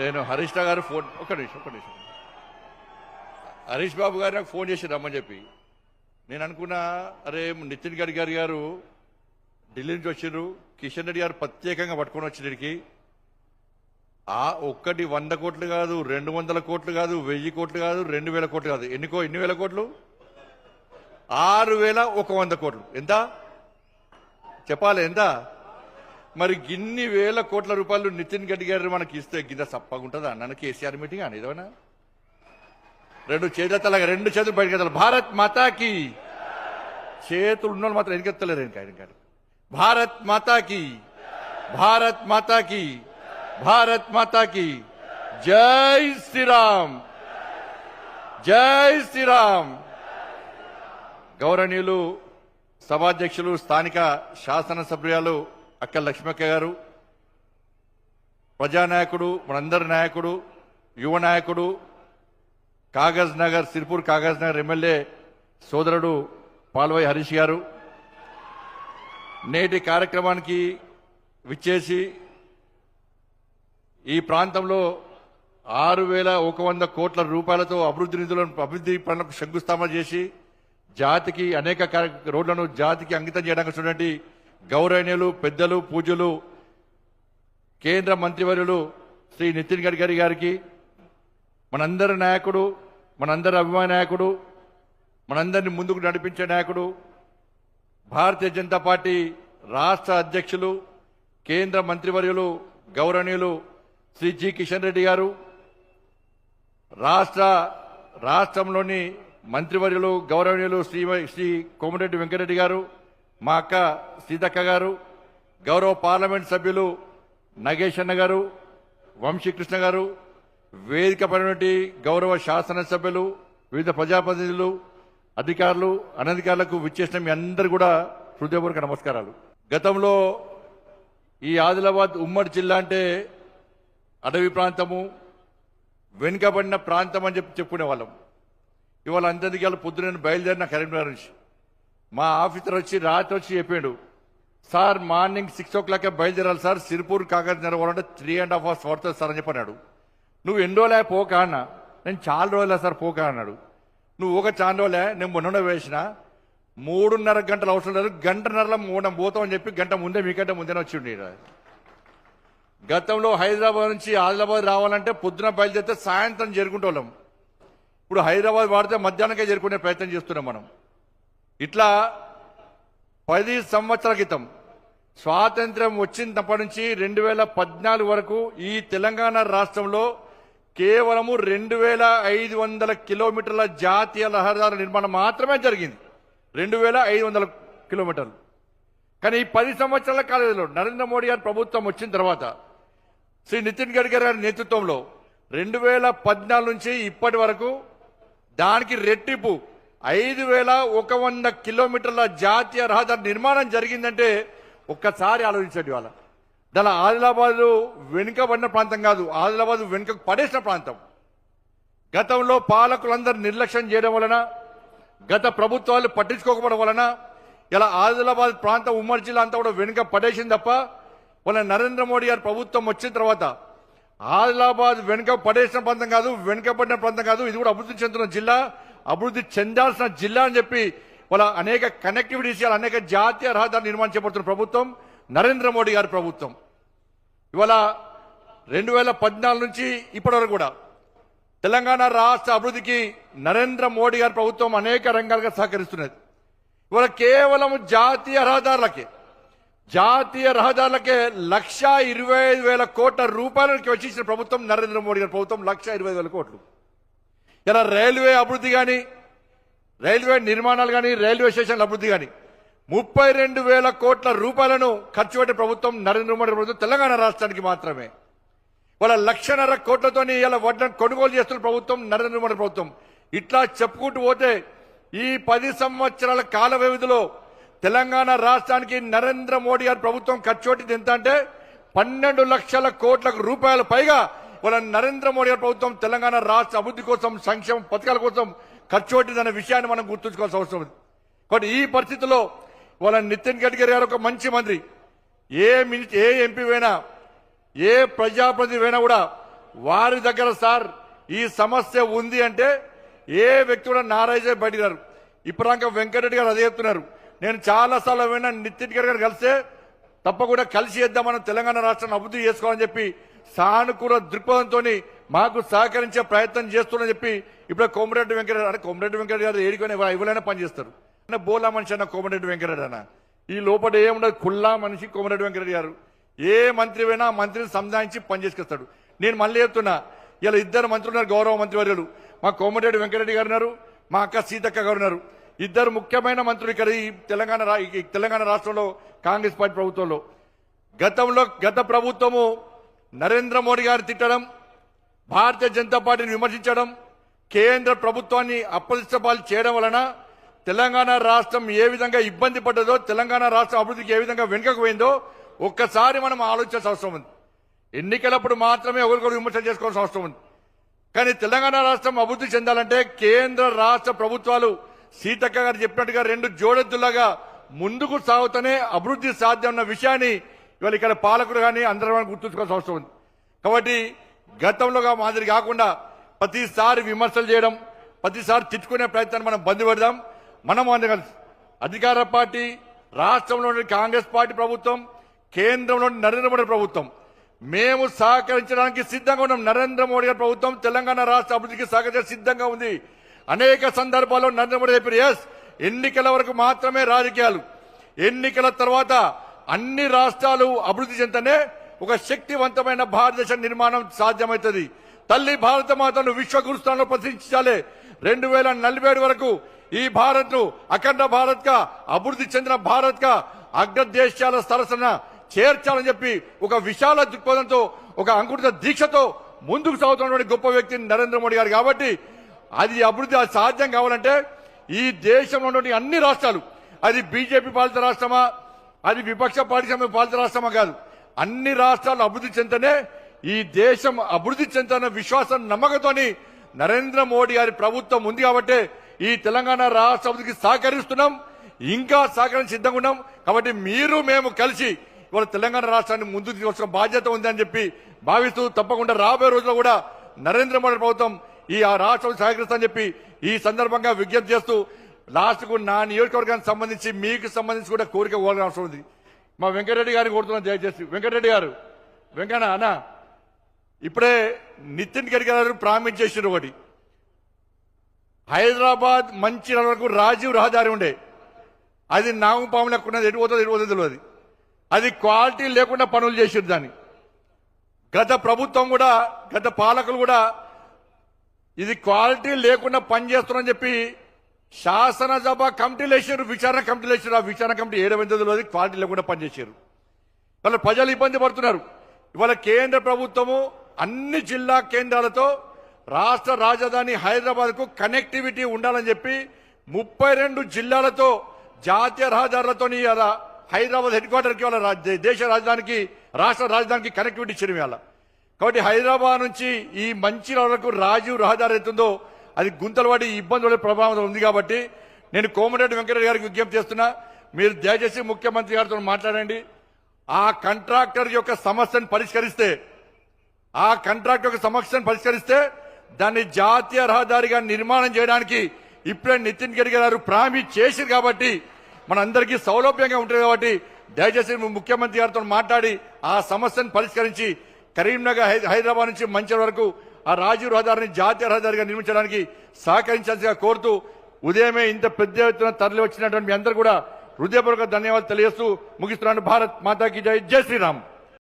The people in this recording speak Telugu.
నేను హరీష్ రావు గారు ఫోన్ ఒక్క నిమిషం హరీష్ బాబు గారు నాకు ఫోన్ చేసి రమ్మని చెప్పి నేను అనుకున్నా, అరే నితిన్ గడ్కరీ గారు ఢిల్లీ నుంచి వచ్చిండ్రు, కిషన్ రెడ్డి గారు ప్రత్యేకంగా పట్టుకొని వచ్చినడికి ఒక్కటి 100 కోట్లు కాదు, 200 కోట్లు కాదు, 1000 కోట్లు కాదు, 2000 కోట్లు కాదు, ఎన్ని వేల కోట్లు, 6100 కోట్లు. ఎంత చెప్పాలి? ఎంత? మరి గిన్ని వేల కోట్ల రూపాయలు నితిన్ గడ్కరీ గారు మనకి ఇస్తే గిద్ద సప్పగుంటుందా అన్న? కేసీఆర్ మీటింగ్ అని ఏదైనా రెండు చేతులు బయటకెత్తాలి. భారత్ మాతాకి, చేతులు ఉన్న మాత్రం వెనకెత్తలేరు. ఇంకా భారత్ మాతాకి, భారత్ మాతాకి, భారత్ మాతాకి జై శ్రీరామ్, జై శ్రీరామ్. గౌరవనీయులు సభాధ్యక్షులు, స్థానిక శాసనసభ్యులు అక్క లక్ష్మక్క గారు, ప్రజానాయకుడు, మనందరి నాయకుడు, యువ నాయకుడు, కాగజ్ నగర్, సిర్పూర్ కాగజ్ నగర్ ఎమ్మెల్యే సోదరుడు పాల్వాయి హరీష్ గారు, నేటి కార్యక్రమానికి విచ్చేసి ఈ ప్రాంతంలో 6100 కోట్ల రూపాయలతో అభివృద్ధి పనులకు శంకుస్థాపన చేసి జాతికి అనేక రోడ్లను జాతికి అంకితం చేయడానికి చూడండి గౌరవనీయులు, పెద్దలు, పూజ్యులు, కేంద్ర మంత్రివర్యులు శ్రీ నితిన్ గడ్కరీ గారికి, మనందరి నాయకుడు, మనందరి అభిమాన నాయకుడు, మనందరినీ ముందుకు నడిపించే నాయకుడు, భారతీయ జనతా పార్టీ రాష్ట్ర అధ్యక్షులు, కేంద్ర మంత్రివర్యులు గౌరవనీయులు శ్రీ జి కిషన్ రెడ్డి గారు, రాష్ట్రంలోని మంత్రివర్యులు గౌరవనీయులు శ్రీ కోమటిరెడ్డి వెంకటరెడ్డి గారు, మా అక్క సీతక్క గారు, గౌరవ పార్లమెంట్ సభ్యులు నగేష్ అన్న గారు, వంశీకృష్ణ గారు, వేదిక పడినటువంటి గౌరవ శాసనసభ్యులు, వివిధ ప్రజాప్రతినిధులు, అధికారులు, అనధికారులకు విచ్చేసిన మీ అందరూ కూడా హృదయపూర్వక నమస్కారాలు. గతంలో ఈ ఆదిలాబాద్ ఉమ్మడి జిల్లా అంటే అడవి ప్రాంతము, వెనుకబడిన ప్రాంతం అని చెప్పుకునే వాళ్ళం. ఇవాళ అంతదిగాలు పొద్దున బయలుదేరిన కరీంనగర్ నుంచి మా ఆఫీసర్ వచ్చి రాత్రి వచ్చి చెప్పాడు, సార్ మార్నింగ్ 6 o'clock బయలుదేరాలి సార్, సిర్పూర్ కాగజ్ నగర్ అంటే 3.5 hours పడుతుంది సార్ అని చెప్పన్నాడు. నువ్వు ఎన్ని రోజులే పోకా అన్న, నేను చాలా రోజులే సార్ పోకా అన్నాడు. నువ్వు ఒక చాలా రోజులే, నేను మొన్న వేసిన 3.5 గంటలు అవసరం లేదు, గంటన్నరలో మూడం పోతాం అని చెప్పి గంట ముందే మీకంటే ముందే వచ్చిండి. గతంలో హైదరాబాద్ నుంచి ఆదిలాబాద్ రావాలంటే పొద్దున బయలుదేరితే సాయంత్రం చేరుకుంటాం. ఇప్పుడు హైదరాబాద్ వాడితే మధ్యాహ్నంకే చేరుకునే ప్రయత్నం చేస్తున్నాం మనం. ఇట్లా 10 సంవత్సరాల క్రితం స్వాతంత్ర్యం వచ్చినప్పటి నుంచి 2014 వరకు ఈ తెలంగాణ రాష్ట్రంలో కేవలము 2500 కిలోమీటర్ల జాతీయ రహదారుల నిర్మాణం మాత్రమే జరిగింది. 2500 కిలోమీటర్లు. కానీ ఈ 10 సంవత్సరాల కాలంలో నరేంద్ర మోడీ గారి ప్రభుత్వం వచ్చిన తర్వాత శ్రీ నితిన్ గడ్కరీ గారి నేతృత్వంలో 2014 నుంచి ఇప్పటి వరకు దానికి రెట్టింపు 5100 కిలోమీటర్ల జాతీయ రహదారి నిర్మాణం జరిగిందంటే ఒక్కసారి ఆలోచించండి. వాళ్ళ దాని ఆదిలాబాద్ వెనుకబడిన ప్రాంతం కాదు, ఆదిలాబాద్ వెనుక పడేసిన ప్రాంతం. గతంలో పాలకులందరూ నిర్లక్ష్యం చేయడం వలన, గత ప్రభుత్వాలు పట్టించుకోకపోవడం వలన ఇలా ఆదిలాబాద్ ప్రాంతం ఉమ్మడి జిల్లా అంతా కూడా వెనుక పడేసింది తప్ప వాళ్ళ నరేంద్ర మోడీ గారి ప్రభుత్వం వచ్చిన తర్వాత ఆదిలాబాద్ వెనుక పడేసిన ప్రాంతం కాదు, వెనుకబడిన ప్రాంతం కాదు, ఇది కూడా అభివృద్ధి చెందుతున్న జిల్లా, అభివృద్ధి చెందాల్సిన జిల్లా అని చెప్పి వాళ్ళ అనేక కనెక్టివిటీస్, అనేక జాతీయ రహదారులు నిర్మాణం చేపడుతున్న ప్రభుత్వం నరేంద్ర మోడీ గారి ప్రభుత్వం. ఇవాళ 2014 నుంచి ఇప్పటి వరకు కూడా తెలంగాణ రాష్ట్ర అభివృద్ధికి నరేంద్ర మోడీ గారి ప్రభుత్వం అనేక రంగాలుగా సహకరిస్తున్నది. ఇవాళ కేవలం జాతీయ రహదారులకే 1,25,000 కోట్ల రూపాయలకి వచ్చిన ప్రభుత్వం నరేంద్ర మోడీ గారి ప్రభుత్వం. 1,25,000 కోట్లు. ఇలా రైల్వే అభివృద్ధి కానీ, రైల్వే నిర్మాణాలు కానీ, రైల్వే స్టేషన్ల అభివృద్ధి కానీ 32,000 కోట్ల రూపాయలను ఖర్చు పెట్టే ప్రభుత్వం నరేంద్ర మోడీ ప్రభుత్వం తెలంగాణ రాష్ట్రానికి మాత్రమే. వాళ్ళ 1,50,000 కోట్లతో ఇలా వడ్లను కొనుగోలు చేస్తున్న ప్రభుత్వం నరేంద్ర మోడీ ప్రభుత్వం. ఇట్లా చెప్పుకుంటూ పోతే ఈ 10 సంవత్సరాల కాల వ్యవధిలో తెలంగాణ రాష్ట్రానికి నరేంద్ర మోడీ గారి ప్రభుత్వం ఖర్చు పెట్టింది ఎంత అంటే 12 లక్షల కోట్ల రూపాయల పైగా వాళ్ళ నరేంద్ర మోడీ గారి ప్రభుత్వం తెలంగాణ రాష్ట్ర అభివృద్ధి కోసం, సంక్షేమ పథకాల కోసం ఖర్చు పెట్టిందనే విషయాన్ని మనం గుర్తుంచుకోవాల్సిన అవసరం ఉంది. కాబట్టి ఈ పరిస్థితుల్లో వాళ్ళ నితిన్ గడ్కరీ గారు ఒక మంచి మంత్రి, ఏ ఎంపీ అయినా, ఏ ప్రజాప్రతినిధి అయినా కూడా వారి దగ్గర సార్ ఈ సమస్య ఉంది అంటే ఏ వ్యక్తి కూడా నారాజ బయటినారు. ఇప్పటిదాకా వెంకటరెడ్డి గారు అదే చెప్తున్నారు. నేను చాలా సార్లు విన్నా నితిన్ గడ్కరీ గారు కలిస్తే తప్పకుండా కలిసి చేద్దాం, మనం తెలంగాణ రాష్ట్రాన్ని అభివృద్ధి చేసుకోవాలని చెప్పి సానుకూల దృక్పథంతో మాకు సహకరించే ప్రయత్నం చేస్తున్నారని చెప్పి ఇప్పుడు కోమటిరెడ్డి వెంకటరెడ్డి అంటే కోమటిరెడ్డి వెంకటరెడ్డి గారు ఏడికొని ఎవరైనా పనిచేస్తారు. బోలా మనిషి అన్న కోమటిరెడ్డి వెంకటరెడ్డి అన్న ఈ లోపల ఏముండదు. కుల్లా మనిషి కోమటిరెడ్డి వెంకటరెడ్డి గారు ఏ మంత్రి అయినా మంత్రిని సంధానించి పనిచేసుకొస్తాడు. నేను మళ్ళీ చెప్తున్నా, ఇలా ఇద్దరు మంత్రులు ఉన్నారు, గౌరవ మంత్రివర్యులు. మా కోమటిరెడ్డి వెంకటరెడ్డి గారు ఉన్నారు, మా అక్క సీతక్క గారు ఉన్నారు. ఇద్దరు ముఖ్యమైన మంత్రులు ఇక్కడ ఈ తెలంగాణ రాష్ట్రంలో కాంగ్రెస్ పార్టీ ప్రభుత్వంలో. గత ప్రభుత్వము నరేంద్ర మోడీ గారిని తిట్టడం, భారతీయ జనతా పార్టీని విమర్శించడం, కేంద్ర ప్రభుత్వాన్ని అప్రతిష్టపాలు చేయడం వలన తెలంగాణ రాష్ట్రం ఏ విధంగా ఇబ్బంది పడ్డదో, తెలంగాణ రాష్ట్రం అభివృద్ధికి ఏ విధంగా వెనుకకు పోయిందో ఒక్కసారి మనం ఆలోచించాల్సిన అవసరం ఉంది. ఎన్నికలప్పుడు మాత్రమే ఒకరికొకరు విమర్శలు చేసుకోవాల్సిన అవసరం ఉంది. కానీ తెలంగాణ రాష్ట్రం అభివృద్ధి చెందాలంటే కేంద్ర రాష్ట్ర ప్రభుత్వాలు సీతక్క గారు చెప్పినట్టుగా రెండు జోడెద్దులాగా ముందుకు సాగుతూనే అభివృద్ధి సాధ్యం అన్న విషయాన్ని ఇవాళ ఇక్కడ పాలకులు కానీ అందరూ గుర్తుంచుకోవాల్సిన అవసరం ఉంది. కాబట్టి గతంలోగా మాదిరి కాకుండా ప్రతిసారి విమర్శలు చేయడం, ప్రతిసారి తిట్టుకునే ప్రయత్నాన్ని మనం బంద్ పెడదాం. మనం కలిసి అధికార పార్టీ, రాష్ట్రంలోని కాంగ్రెస్ పార్టీ ప్రభుత్వం, కేంద్రంలోని నరేంద్ర మోడీ ప్రభుత్వం మేము సహకరించడానికి సిద్ధంగా ఉన్నాం. నరేంద్ర మోడీ గారి ప్రభుత్వం తెలంగాణ రాష్ట్ర అభివృద్ధికి సహకరించడానికి సిద్ధంగా ఉంది. అనేక సందర్భాల్లో నరేంద్ర మోడీ చెప్పారు, ఎస్ ఎన్నికల వరకు మాత్రమే రాజకీయాలు, ఎన్నికల తర్వాత అన్ని రాష్ట్రాలు అభివృద్ధి చెందనే ఒక శక్తివంతమైన భారతదేశ నిర్మాణం సాధ్యమవుతుంది. తల్లి భారత మాతను విశ్వగురుస్థానంలో ప్రతిష్ఠించాలి. 2047 వరకు ఈ భారత్ ను అఖండ భారత్ గా, అభివృద్ధి చెందిన భారత్ గా అగ్రదేశాల సరసన చేర్చాలని చెప్పి ఒక విశాల దృక్పథంతో, ఒక అంకురిత దీక్షతో ముందుకు సాగుతున్నటువంటి గొప్ప వ్యక్తి నరేంద్ర మోడీ గారు. కాబట్టి అది అభివృద్ధి సాధ్యం కావాలంటే ఈ దేశంలో ఉన్నటువంటి అన్ని రాష్ట్రాలు, అది బీజేపీ పాలిత రాష్ట్రమా, అది విపక్ష పార్టీ పాలిత రాష్ట్రమా కాదు, అన్ని రాష్ట్రాలు అభివృద్ధి చెందనే ఈ దేశం అభివృద్ధి చెందుతున్న విశ్వాసం, నమ్మకంతోని నరేంద్ర మోడీ గారి ప్రభుత్వం ఉంది. కాబట్టి ఈ తెలంగాణ రాష్ట్ర అభివృద్ధికి సహకరిస్తున్నాం, ఇంకా సహకరించి సిద్ధంగా ఉన్నాం. కాబట్టి మీరు మేము కలిసి ఇవాళ తెలంగాణ రాష్ట్రాన్ని ముందుకు తీసుకొచ్చిన బాధ్యత ఉందని చెప్పి భావిస్తూ తప్పకుండా రాబోయే రోజుల్లో కూడా నరేంద్ర మోడీ ప్రభుత్వం ఈ రాష్ట్రం సహకరిస్తామని చెప్పి ఈ సందర్భంగా విజ్ఞప్తి చేస్తూ లాస్ట్ కు నా నియోజకవర్గానికి సంబంధించి మీకు సంబంధించి కూడా కోరిక కోరాల్సిన అవసరం ఉంది. మా వెంకటరెడ్డి గారిని కోరుతున్నాను, దయచేసి వెంకటరెడ్డి గారు, వెంకన్న అన్న ఇప్పుడే నితిన్ గడ్కరీ గారు ప్రామిస్ చేసిన ఒకటి, హైదరాబాద్ మంచిర్యాల వరకు రాజీవ్ రహదారి ఉండే, అది నాగుపాము లేకున్నది, ఎటు పోతుందో తెలియదు. అది క్వాలిటీ లేకుండా పనులు చేసారు. దాన్ని గత ప్రభుత్వం కూడా, గత పాలకులు కూడా ఇది క్వాలిటీ లేకుండా పనిచేస్తున్నారని చెప్పి శాసనసభ కమిటీలు వేసారు, విచారణ కమిటీలు వేసారు. ఆ విచారణ కమిటీ 7 తెలియదు, క్వాలిటీ లేకుండా పనిచేశారు. వాళ్ళ ప్రజలు ఇబ్బంది పడుతున్నారు. ఇవాళ కేంద్ర ప్రభుత్వము అన్ని జిల్లా కేంద్రాలతో రాష్ట్ర రాజధాని హైదరాబాద్ కు కనెక్టివిటీ ఉండాలని చెప్పి 32 జిల్లాలతో జాతీయ రహదారులతో హైదరాబాద్ హెడ్ క్వార్టర్ కి వాళ్ళ దేశ రాజధానికి, రాష్ట్ర రాజధానికి కనెక్టివిటీ ఇచ్చిన వేళ. కాబట్టి హైదరాబాద్ నుంచి ఈ మంచిర్యాల వరకు రాజీవ్ రహదారి అవుతుందో అది గుంతలు పడి ఇబ్బంది పడే ప్రభావం ఉంది. కాబట్టి నేను కోమటిరెడ్డి వెంకటరెడ్డి గారికి విజ్ఞప్తి చేస్తున్నా, మీరు దయచేసి ముఖ్యమంత్రి గారితో మాట్లాడండి. ఆ కాంట్రాక్టర్ యొక్క సమస్యను పరిష్కరిస్తే దాన్ని జాతీయ రహదారిగా నిర్మాణం చేయడానికి ఇప్పుడే నితిన్ గడ్కరీ గారు ప్రామిస్ చేశారు. కాబట్టి మనందరికీ సౌలభ్యంగా ఉంటుంది. కాబట్టి దయచేసి ముఖ్యమంత్రి గారితో మాట్లాడి ఆ సమస్యను పరిష్కరించి కరీంనగర్, హైదరాబాద్ నుంచి మంచిర్యాల వరకు ఆ రాజీవ్ రహదారిని జాతీయ రహదారిగా నిర్మించడానికి సహకరించాల్సిగా కోరుతూ ఉదయమే ఇంత పెద్ద ఎత్తున తరలి వచ్చినటువంటి మీ అందరూ కూడా హృదయపూర్వక ధన్యవాదాలు తెలియజేస్తూ ముగిస్తున్నాను. భారత్ మాతాకి జై, జై శ్రీరామ్.